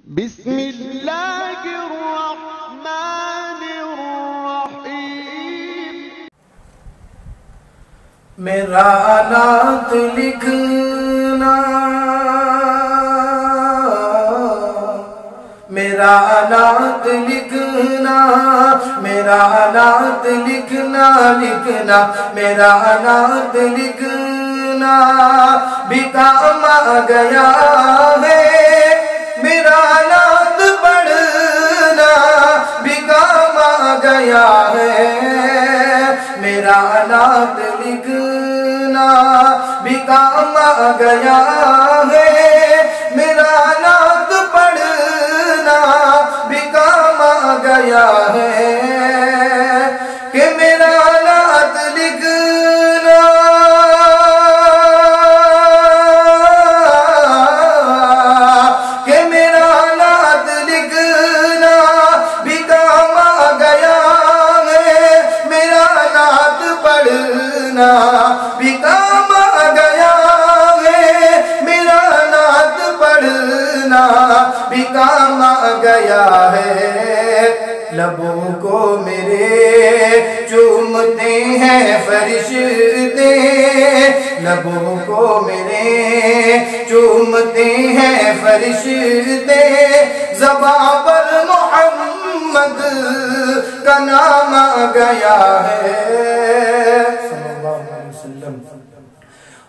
بسم اللہ الرحمن الرحیم۔ میرا نعت لکھنا، میرا نعت لکھنا، میرا نعت لکھنا، لکھنا میرا نعت لکھنا بھی کام آ گیا ہے، میرا نعت پڑھنا بھی کام آ گیا ہے، میرا نعت لکھنا بھی کام آ گیا ہے، میرا نعت پڑھنا بھی کام آ گیا ہے، کہ میرا نعت لکھنا، کہ میرا نعت لکھنا بھی کام آ گیا ہے، میرا نعت پڑھنا بھی کام آ گیا ہے، میرا نعت پڑھنا بھی کام آ گیا ہے، لبوں کو میرے چومتے ہیں فرشتے، لبوں کو میرے چومتے ہیں فرشتے، زباں پر محمد کا نام آ گیا ہے صلی اللہ علیہ وسلم،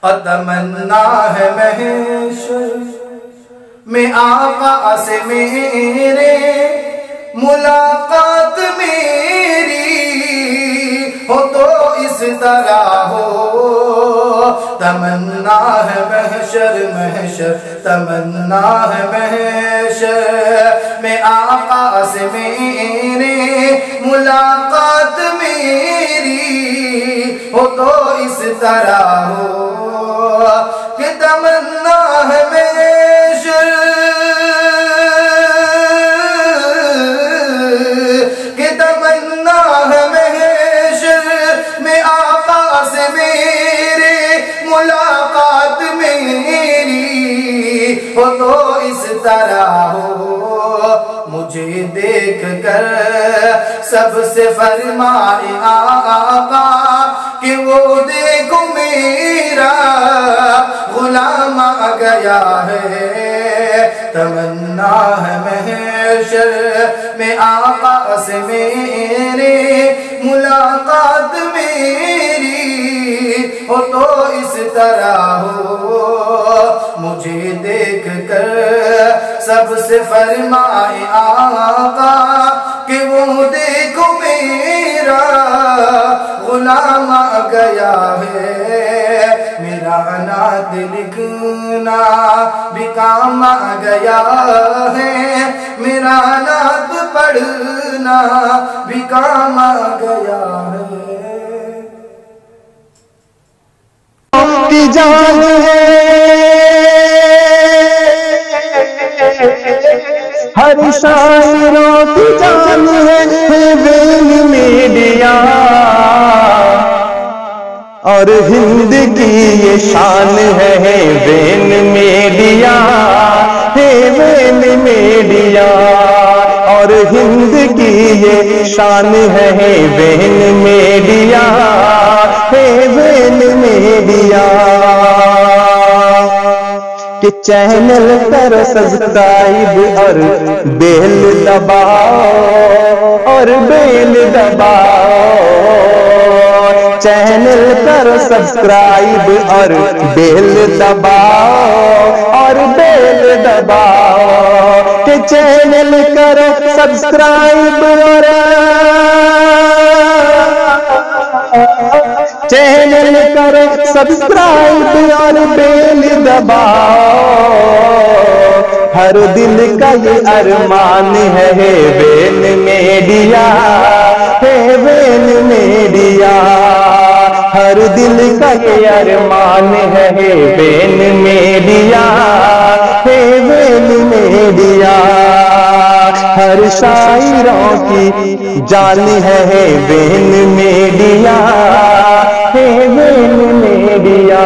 اور تمنا ہے محشر میں آقا سے میرے، ملاقات میری ہو تو اس طرح ہو، تمنا ہے محشر، محشر تمنا ہے محشر میں آقا سے میرے، ملاقات میری ہو تو اس طرح ہو، کہ تمنا ہے محشر، کہ تمنا ہے محشر میں آقا سے میرے، ملاقات میری ہو تو اس طرح ہو، مجھے دیکھ کر سب سے فرمائے آقا کہ وہ دیکھو میرا غلام آ گیا ہے، تمنا ہے محشر میں آقا سے میرے، ملاقات میری ہو تو اس طرح ہو، مجھے دیکھ کر سب سے فرمائے آقا کہ وہ دیکھو میرا غلام آ گیا ہے، میرا نعت لکھنا بھی کام آ گیا ہے، میرا نعت پڑھنا بھی کام آ گیا ہے، کی جان ہے ہر شاعروں کی جان ہے ویل میڈیا، اور ہند کی یہ شان ہے ویل میڈیا، ہے ویل میڈیا، اور ہند کی یہ شان ہے ویل میڈیا، ہے ویل میڈیا، کہ چینل پر سبسکرائب اور بیل دباؤ، اور بیل دباؤ، چینل پر سبسکرائب اور بیل دباؤ، اور بیل دباؤ، کہ چینل کرو سبسکرائب اور چینل کرو سبسکرائب اور بیل دباؤ، ہر دل کا یہ ارمان ہے ویل میڈیا، ہے ویل میڈیا، ہر دل کا یہ ارمان ہے ویل میڈیا، ہے ویل میڈیا، ہر شاعروں کی جان ہے ویل میڈیا، ہے ویل میڈیا۔